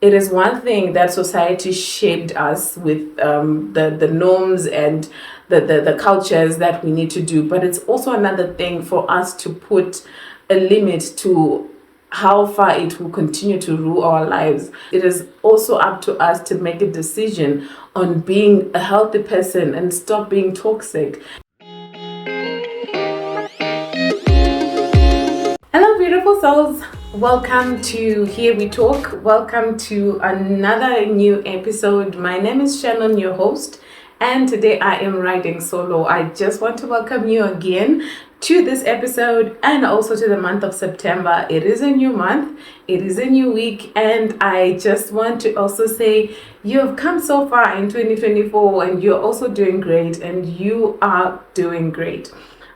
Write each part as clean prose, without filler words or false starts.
it is one thing that society shaped us with the norms and the cultures that we need to do, but it's also another thing for us to put a limit to how far it will continue to rule our lives. It is also up to us to make a decision on being a healthy person and stop being toxic. Hello, beautiful souls. Welcome to Here We Talk. Welcome to another new episode. My name is Shannon, your host, and today I am riding solo. I just want to welcome you again to this episode and also to the month of September. It is a new month, it is a new week, and I just want to also say you have come so far in 2024 and you're also doing great, and you are doing great.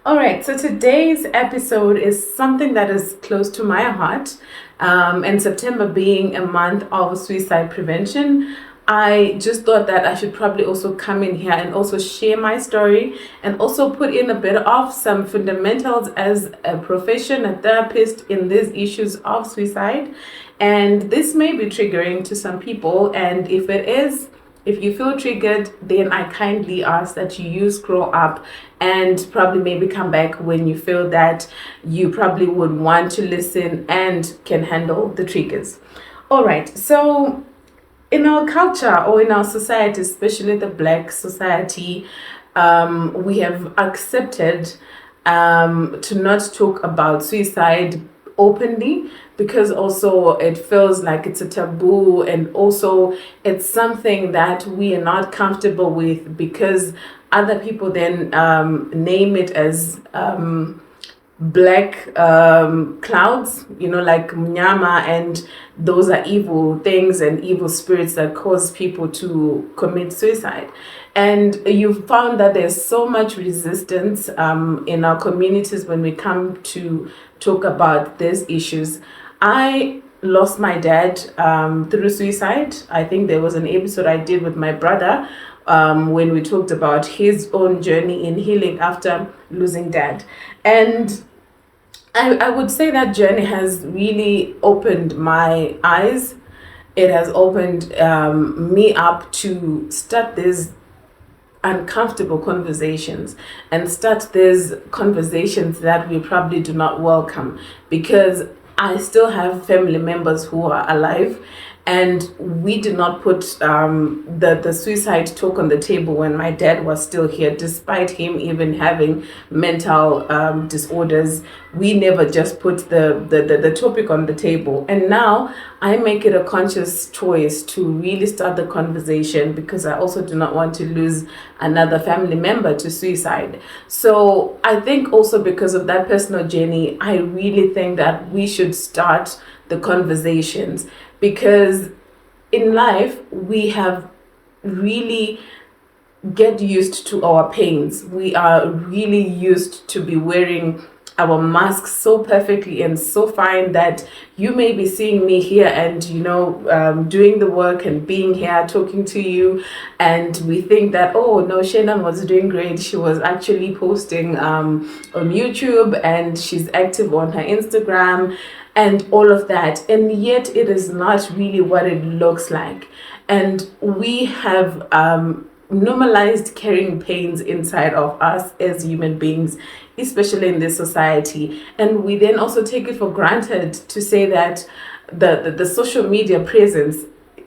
All right, so today's episode is something that is close to my heart. And September being a month of suicide prevention, I just thought that I should probably also come in here and also share my story and also put in a bit of some fundamentals as a profession, a therapist in these issues of suicide. And this may be triggering to some people, and if it is, if you feel triggered, then I kindly ask that you scroll up and probably maybe come back when you feel that you probably would want to listen and can handle the triggers. All right, so in our culture or in our society, especially the Black society, we have accepted to not talk about suicide openly, because also it feels like it's a taboo, and also it's something that we are not comfortable with because other people then name it as black clouds, like mnyama, and those are evil things and evil spirits that cause people to commit suicide. And you found that there's so much resistance in our communities when we come to talk about these issues. I lost my dad through suicide. I think there was an episode I did with my brother when we talked about his own journey in healing after losing dad. And I would say that journey has really opened my eyes. It has opened me up to start this uncomfortable conversations and start these conversations that we probably do not welcome, because I still have family members who are alive, and we did not put the suicide talk on the table when my dad was still here, despite him even having mental disorders. We never just put the topic on the table. And now I make it a conscious choice to really start the conversation, because I also do not want to lose another family member to suicide. So I think also because of that personal journey, I really think that we should start the conversations, because in life we have really get used to our pains. We are really used to be wearing our masks so perfectly and so fine that you may be seeing me here and doing the work and being here talking to you, and we think that, oh no, Shannon was doing great. She was actually posting on YouTube, and she's active on her Instagram and all of that, and yet it is not really what it looks like. And we have normalized carrying pains inside of us as human beings, especially in this society. And we then also take it for granted to say that the social media presence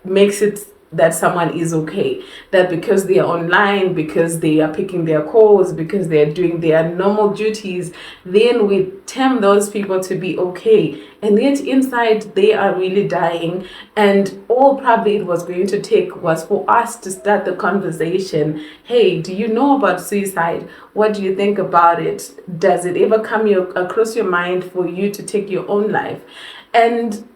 makes it that someone is okay, that because they are online, because they are picking their calls, because they are doing their normal duties, then we term those people to be okay, and yet inside they are really dying. And all probably it was going to take was for us to start the conversation. Hey, do you know about suicide? What do you think about it? Does it ever come across your mind for you to take your own life? And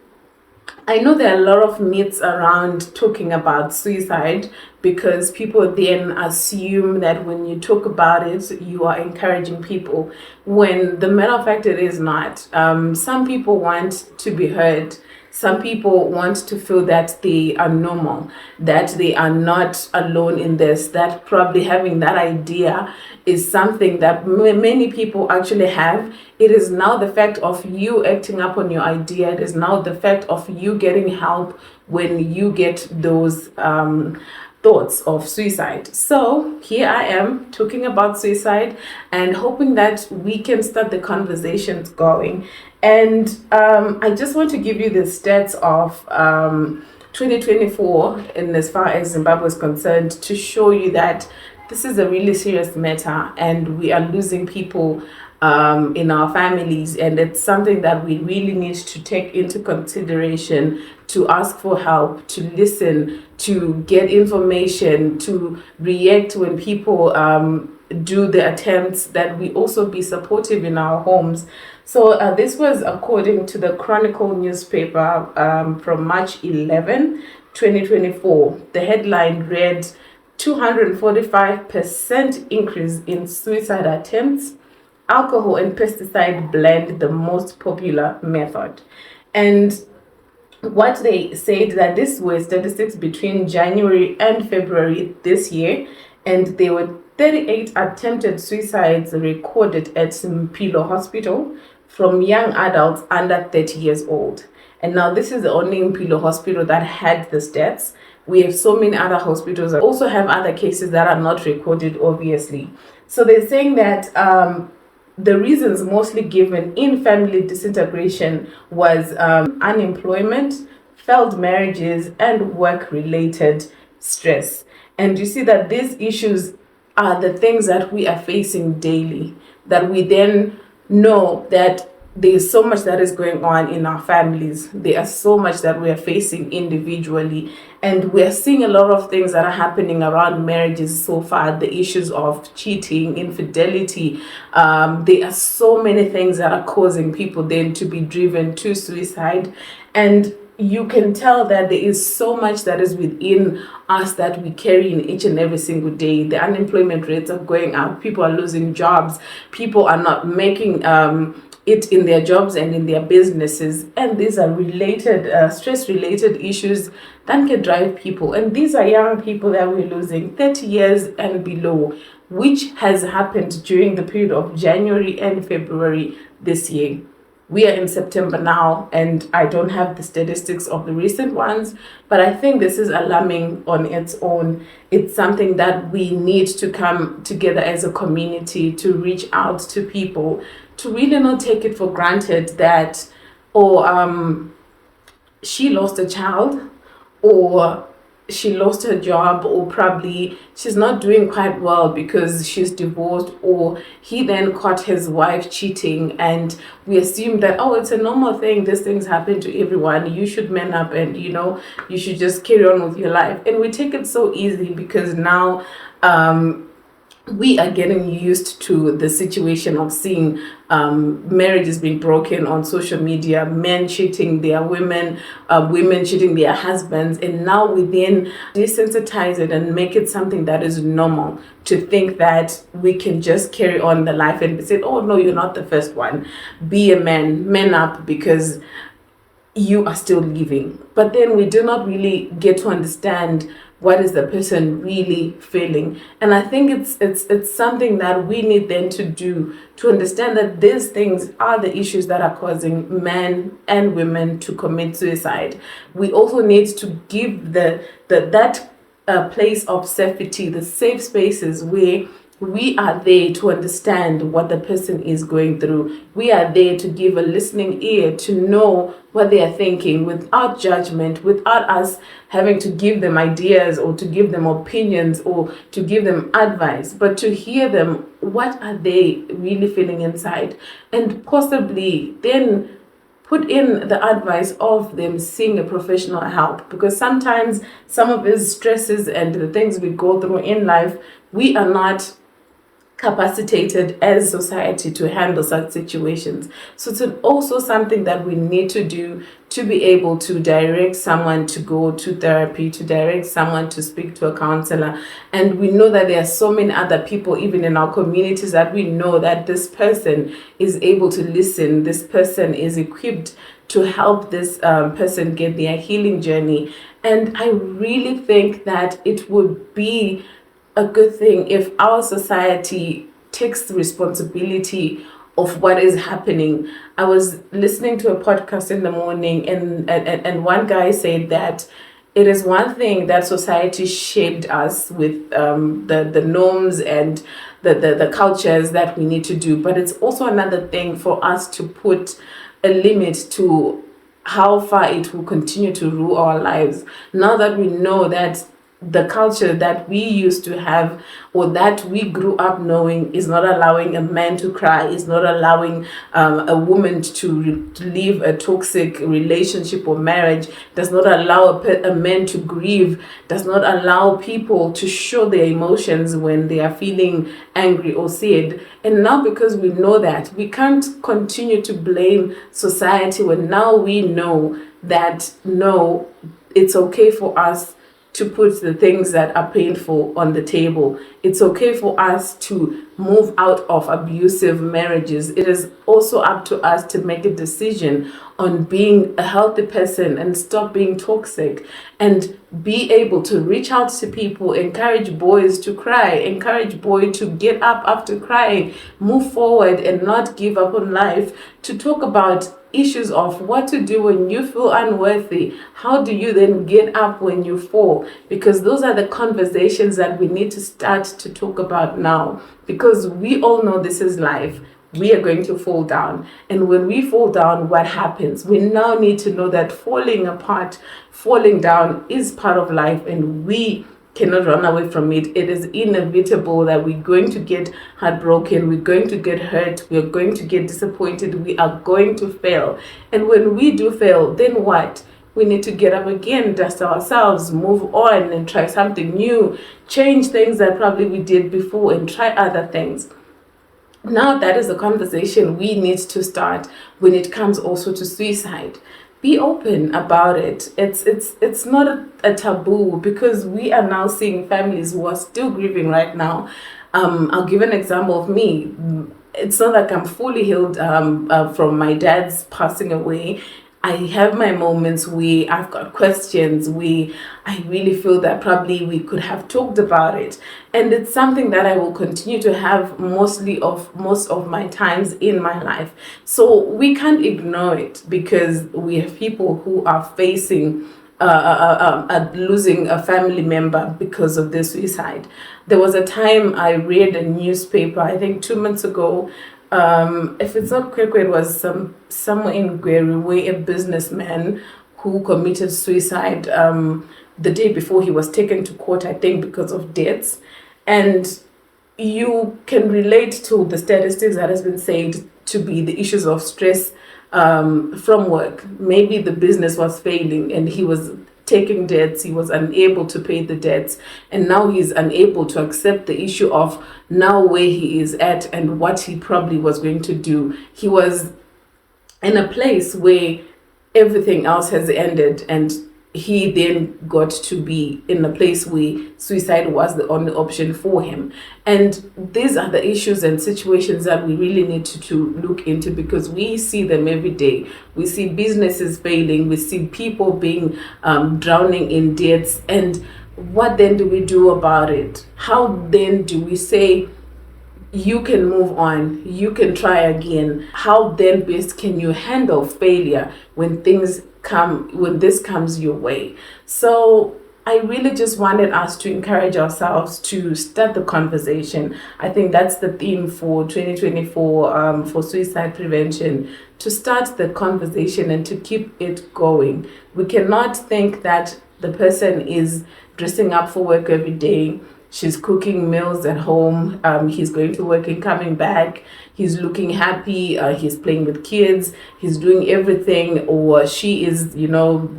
I know there are a lot of myths around talking about suicide, because people then assume that when you talk about it, you are encouraging people, when the matter of fact it is not. Some people want to be heard. Some people want to feel that they are normal, that they are not alone in this, that probably having that idea is something that many people actually have. It is now the fact of you acting up on your idea. It is now the fact of you getting help when you get those thoughts of suicide. So here I am talking about suicide and hoping that we can start the conversations going. And I just want to give you the stats of 2024 in as far as Zimbabwe is concerned, to show you that this is a really serious matter and we are losing people in our families, and it's something that we really need to take into consideration, to ask for help, to listen, to get information, to react when people do the attempts, that we also be supportive in our homes. So this was according to the Chronicle newspaper from March 11, 2024. The headline read 245% increase in suicide attempts. Alcohol and pesticide blend, the most popular method. And what they said, that this were statistics between January and February this year, and there were 38 attempted suicides recorded at Mpilo Hospital from young adults under 30 years old. And now this is the only Mpilo hospital that had the stats. We have so many other hospitals that also have other cases that are not recorded, obviously. So they're saying that the reasons mostly given in family disintegration was unemployment, failed marriages, and work-related stress. And you see that these issues are the things that we are facing daily, that we then know that there's so much that is going on in our families. There are so much that we are facing individually, and we are seeing a lot of things that are happening around marriages so far. The issues of cheating, infidelity. There are so many things that are causing people then to be driven to suicide, and you can tell that there is so much that is within us that we carry in each and every single day. The unemployment rates are going up. People are losing jobs. People are not making it in their jobs and in their businesses. And these are related, stress-related issues that can drive people. And these are young people that we're losing, 30 years and below, which has happened during the period of January and February this year. We are in September now, and I don't have the statistics of the recent ones, but I think this is alarming on its own. It's something that we need to come together as a community to reach out to people, to really not take it for granted that, she lost a child, or she lost her job, or probably she's not doing quite well because she's divorced, or he then caught his wife cheating, and we assume that, oh, it's a normal thing, these things happen to everyone, you should man up and you should just carry on with your life. And we take it so easy because now we are getting used to the situation of seeing marriages being broken on social media, men cheating their women, women cheating their husbands, and now we then desensitize it and make it something that is normal, to think that we can just carry on the life and say, oh no, you're not the first one. Be a man up, because you are still living. But then we do not really get to understand what is the person really feeling. And I think it's something that we need then to do, to understand that these things are the issues that are causing men and women to commit suicide. We also need to give that place of safety, the safe spaces where we are there to understand what the person is going through. We are there to give a listening ear, to know what they are thinking without judgment, without us having to give them ideas or to give them opinions or to give them advice, but to hear them. What are they really feeling inside? And possibly then put in the advice of them seeing a professional help, because sometimes some of these stresses and the things we go through in life, we are not capacitated as society to handle such situations. So it's also something that we need to do, to be able to direct someone to go to therapy, to direct someone to speak to a counselor. And we know that there are so many other people, even in our communities, that we know that this person is able to listen, this person is equipped to help this person get their healing journey. And I really think that it would be a good thing if our society takes the responsibility of what is happening. I was listening to a podcast in the morning, and one guy said that it is one thing that society shaped us with the norms and the cultures that we need to do, but it's also another thing for us to put a limit to how far it will continue to rule our lives. Now that we know that the culture that we used to have, or that we grew up knowing, is not allowing a man to cry, is not allowing a woman to leave a toxic relationship or marriage, does not allow a man to grieve, does not allow people to show their emotions when they are feeling angry or sad. And now, because we know that, we can't continue to blame society when now we know that no, it's okay for us to put the things that are painful on the table. It's okay for us to move out of abusive marriages. It is also up to us to make a decision on being a healthy person and stop being toxic, and be able to reach out to people, encourage boys to cry, encourage boys to get up after crying, move forward and not give up on life, to talk about issues of what to do when you feel unworthy. How do you then get up when you fall? Because those are the conversations that we need to start to talk about now, because we all know this is life. We are going to fall down, and when we fall down, what happens? We now need to know that falling apart, falling down is part of life, and we cannot run away from it. It is inevitable that we're going to get heartbroken, we're going to get hurt, we're going to get disappointed, we are going to fail. And when we do fail, then what? We need to get up again, dust ourselves, move on and try something new, change things that probably we did before and try other things. Now that is a conversation we need to start when it comes also to suicide. Be open about it. It's not a taboo, because we are now seeing families who are still grieving right now. I'll give an example of me. It's not like I'm fully healed from my dad's passing away. I have my moments where I've got questions, where I really feel that probably we could have talked about it. And it's something that I will continue to have most of my times in my life. So we can't ignore it, because we have people who are facing losing a family member because of the suicide. There was a time I read a newspaper, I think 2 months ago. If it's not quick, it was somewhere in Gweru, where a businessman who committed suicide the day before he was taken to court, I think because of debts. And you can relate to the statistics that has been said to be the issues of stress from work. Maybe the business was failing and he was taking debts, he was unable to pay the debts, and now he's unable to accept the issue of now where he is at and what he probably was going to do. He was in a place where everything else has ended, and he then got to be in a place where suicide was the only option for him. And these are the issues and situations that we really need to look into, because we see them every day. We see businesses failing, we see people being drowning in debts. And what then do we do about it? How then do we say, you can move on, you can try again? How then best can you handle failure when this comes your way? So I really just wanted us to encourage ourselves to start the conversation. I think that's the theme for 2024 for suicide prevention, to start the conversation and to keep it going. We cannot think that the person is dressing up for work every day, she's cooking meals at home, he's going to work and coming back, he's looking happy, he's playing with kids, he's doing everything, or she is,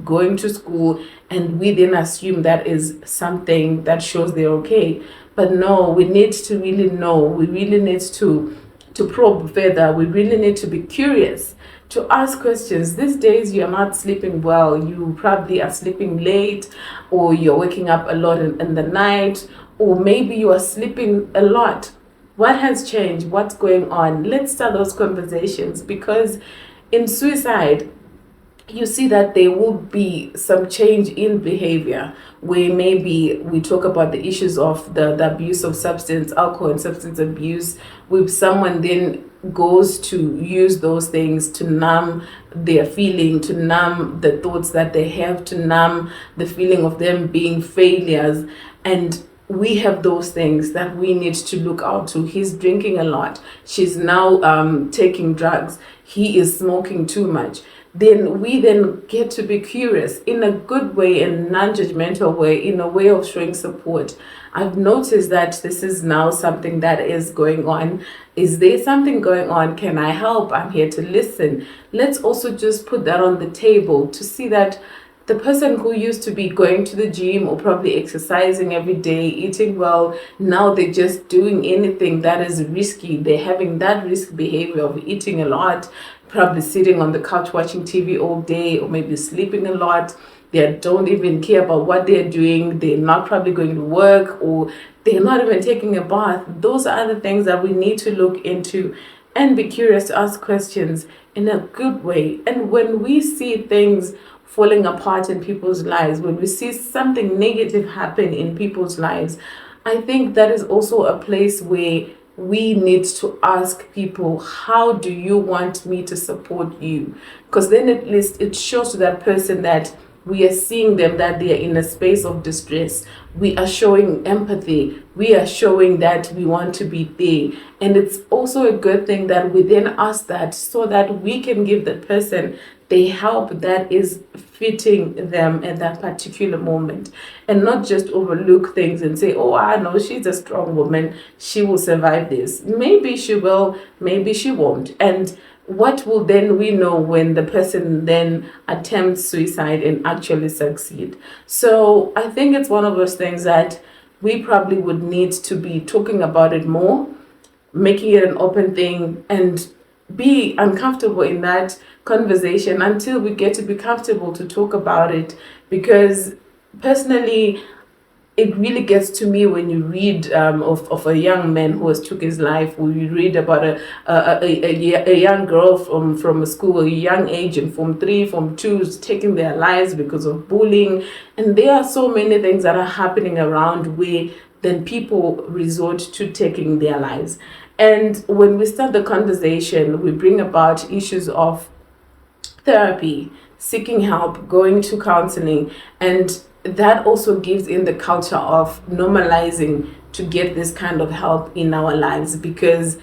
going to school, and we then assume that is something that shows they're okay. But no, we need to really know, we really need to probe further, we really need to be curious, to ask questions. These days you're not sleeping well, you probably are sleeping late, or you're waking up a lot in the night, or maybe you are sleeping a lot. What has changed? What's going on? Let's start those conversations, because in suicide, you see that there will be some change in behavior, where maybe we talk about the issues of the abuse of substance, alcohol and substance abuse, with someone then goes to use those things to numb their feeling, to numb the thoughts that they have, to numb the feeling of them being failures. And we have those things that we need to look out to. He's drinking a lot. She's now taking drugs. He is smoking too much. Then we then get to be curious in a good way, in a non-judgmental way, in a way of showing support. I've noticed that this is now something that is going on. Is there something going on? Can I help? I'm here to listen. Let's also just put that on the table to see that the person who used to be going to the gym or probably exercising every day, eating well, now they're just doing anything that is risky. They're having that risk behavior of eating a lot, probably sitting on the couch watching TV all day, or maybe sleeping a lot. They don't even care about what they're doing. They're not probably going to work, or they're not even taking a bath. Those are the things that we need to look into and be curious to ask questions in a good way. And when we see things falling apart in people's lives, when we see something negative happen in people's lives, I think that is also a place where we need to ask people, how do you want me to support you? Because then at least it shows to that person that we are seeing them, that they are in a space of distress. We are showing empathy. We are showing that we want to be there. And it's also a good thing that we then ask that, so that we can give that person the help that is fitting them at that particular moment, and not just overlook things and say, oh, I know she's a strong woman, she will survive this. Maybe she will, maybe she won't. And what will then we know when the person then attempts suicide and actually succeed? So I think it's one of those things that we probably would need to be talking about it more, making it an open thing, and be uncomfortable in that conversation until we get to be comfortable to talk about it. Because personally, it really gets to me when you read of a young man who has took his life, or you read about a young girl from a school, a young age in Form 3, Form 2, taking their lives because of bullying. And there are so many things that are happening around where then people resort to taking their lives. And when we start the conversation, we bring about issues of therapy, seeking help, going to counseling, and that also gives in the culture of normalizing to get this kind of help in our lives, because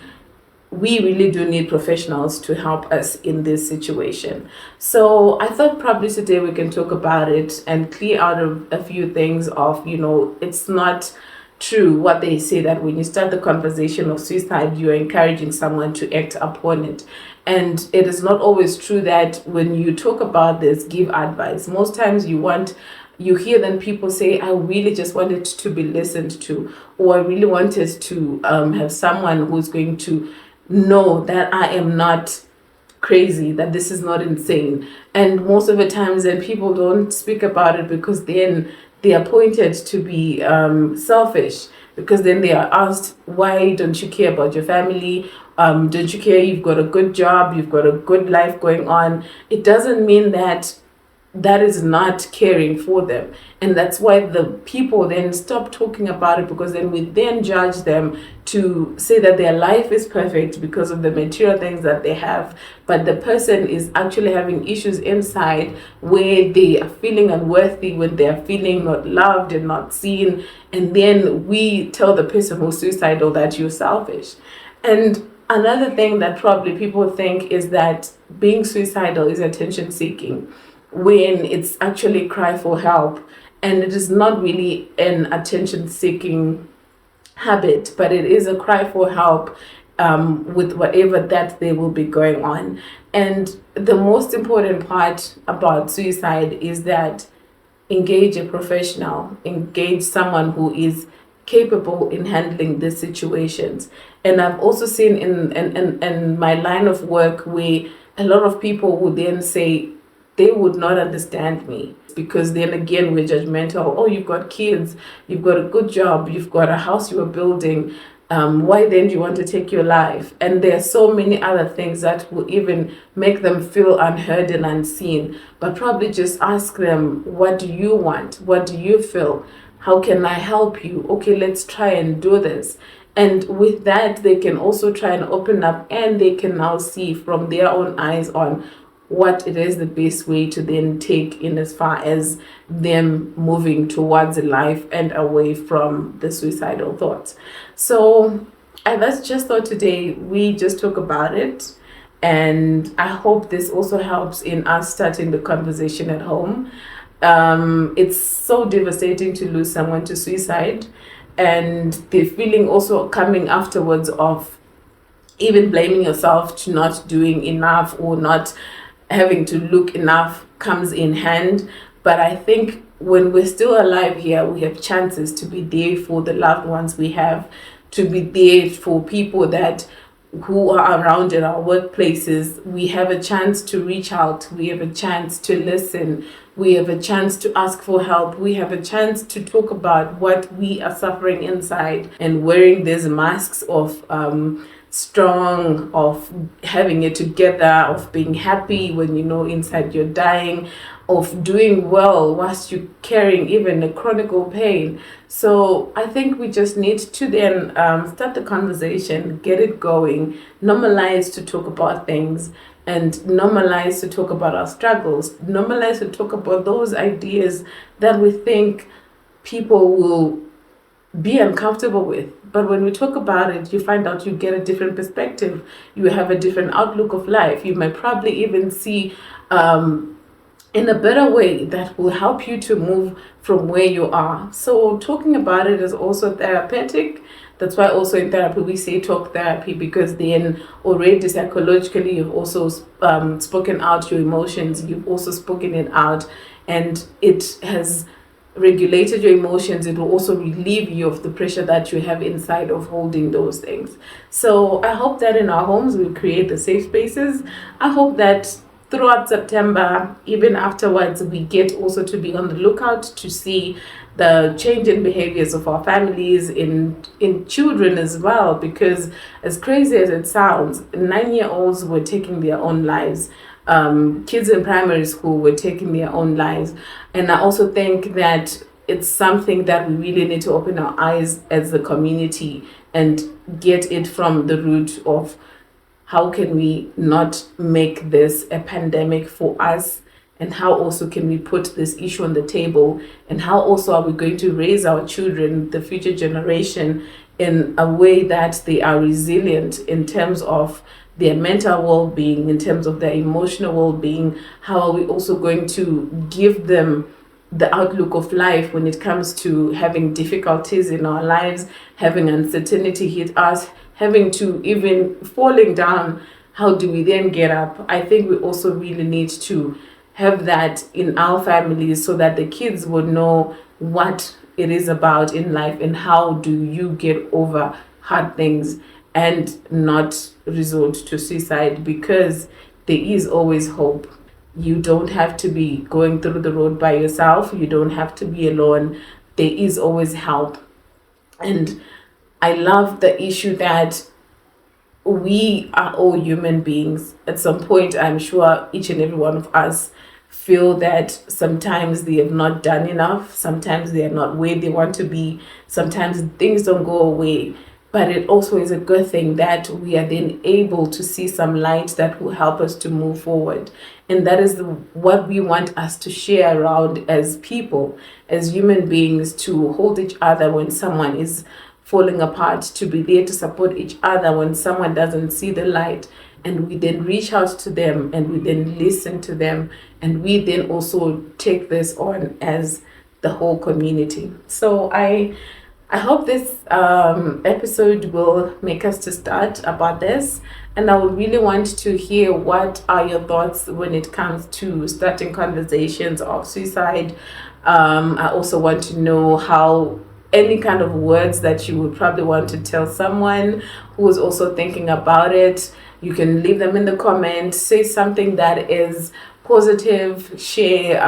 we really do need professionals to help us in this situation. So I thought probably today we can talk about it and clear out a few things of, it's not true what they say that when you start the conversation of suicide, you're encouraging someone to act upon it. And it is not always true that when you talk about this, give advice. Most times you hear then people say, I really just wanted to be listened to, or I really wanted to have someone who's going to know that I am not crazy, that this is not insane. And most of the times then people don't speak about it, because then they are pointed to be selfish, because then they are asked, why don't you care about your family? Don't you care? You've got a good job, you've got a good life going on. It doesn't mean that is not caring for them. And that's why the people then stop talking about it, because then we then judge them to say that their life is perfect because of the material things that they have, but the person is actually having issues inside where they are feeling unworthy, when they are feeling not loved and not seen. And then we tell the person who's suicidal that you're selfish. And another thing that probably people think is that being suicidal is attention seeking, when it's actually cry for help. And it is not really an attention seeking habit, but it is a cry for help with whatever that they will be going on. And the most important part about suicide is that engage a professional, engage someone who is capable in handling these situations. And I've also seen in my line of work where a lot of people would then say, they would not understand me, because then again we're judgmental. Oh, you've got kids, you've got a good job, you've got a house you are building. why then do you want to take your life? And there are so many other things that will even make them feel unheard and unseen. But probably just ask them, what do you want? What do you feel? How can I help you? Okay, let's try and do this. And with that, they can also try and open up, and they can now see from their own eyes on what it is the best way to then take in as far as them moving towards life and away from the suicidal thoughts. So that's just thought today we just talk about it, and I hope this also helps in us starting the conversation at home. It's so devastating to lose someone to suicide, and the feeling also coming afterwards of even blaming yourself to not doing enough or not having to look enough comes in hand. But I think when we're still alive here, we have chances to be there for the loved ones we have, to be there for people that who are around in our workplaces. We have a chance to reach out. We have a chance to listen. We have a chance to ask for help. We have a chance to talk about what we are suffering inside, and wearing these masks of strong, of having it together, of being happy when you know inside you're dying, of doing well whilst you're carrying even a chronic pain. So I think we just need to then start the conversation, get it going, normalize to talk about things, and normalize to talk about our struggles, normalize to talk about those ideas that we think people will be uncomfortable with. But when we talk about it, you find out you get a different perspective. You have a different outlook of life. You might probably even see in a better way that will help you to move from where you are. So talking about it is also therapeutic. That's why also in therapy we say talk therapy, because then already psychologically you've also spoken out your emotions. You've also spoken it out, and it has regulated your emotions. It will also relieve you of the pressure that you have inside of holding those things. So I hope that in our homes we create the safe spaces. I hope that throughout September, even afterwards, we get also to be on the lookout to see the change in behaviors of our families, in children as well, because as crazy as it sounds, 9-year-olds were taking their own lives. Kids in primary school were taking their own lives. And I also think that it's something that we really need to open our eyes as a community and get it from the root of how can we not make this a pandemic for us, and how also can we put this issue on the table, and how also are we going to raise our children, the future generation, in a way that they are resilient in terms of their mental well-being, in terms of their emotional well-being. How are we also going to give them the outlook of life when it comes to having difficulties in our lives, having uncertainty hit us, having to even falling down? How do we then get up? I think we also really need to have that in our families, so that the kids would know what it is about in life, and how do you get over hard things and not resort to suicide, because there is always hope. You don't have to be going through the road by yourself. You don't have to be alone. There is always help. And I love the issue that we are all human beings. At some point, I'm sure each and every one of us feel that sometimes they have not done enough. Sometimes they are not where they want to be. Sometimes things don't go away. But it also is a good thing that we are then able to see some light that will help us to move forward. And that is what we want us to share around as people, as human beings, to hold each other when someone is falling apart, to be there to support each other when someone doesn't see the light. And we then reach out to them, and we then listen to them, and we then also take this on as the whole community. So I hope this episode will make us to start about this, and I would really want to hear what are your thoughts when it comes to starting conversations of suicide. I also want to know how any kind of words that you would probably want to tell someone who is also thinking about it. You can leave them in the comments, say something that is positive, share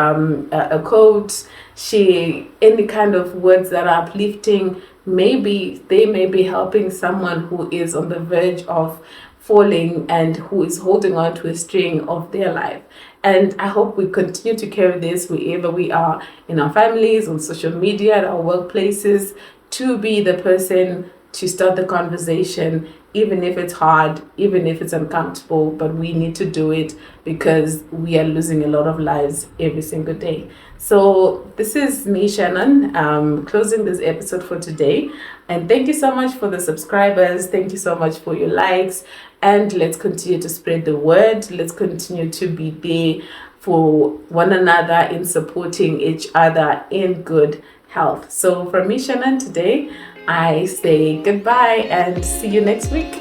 a quote, share any kind of words that are uplifting. Maybe they may be helping someone who is on the verge of falling and who is holding on to a string of their life. And I hope we continue to carry this wherever we are, in our families, on social media, at our workplaces, to be the person to start the conversation, even if it's hard, even if it's uncomfortable, but we need to do it because we are losing a lot of lives every single day. So this is me, Shannon, closing this episode for today. And thank you so much for the subscribers. Thank you so much for your likes. And let's continue to spread the word. Let's continue to be there for one another in supporting each other in good health. So from me, Shannon, today, I say goodbye and see you next week.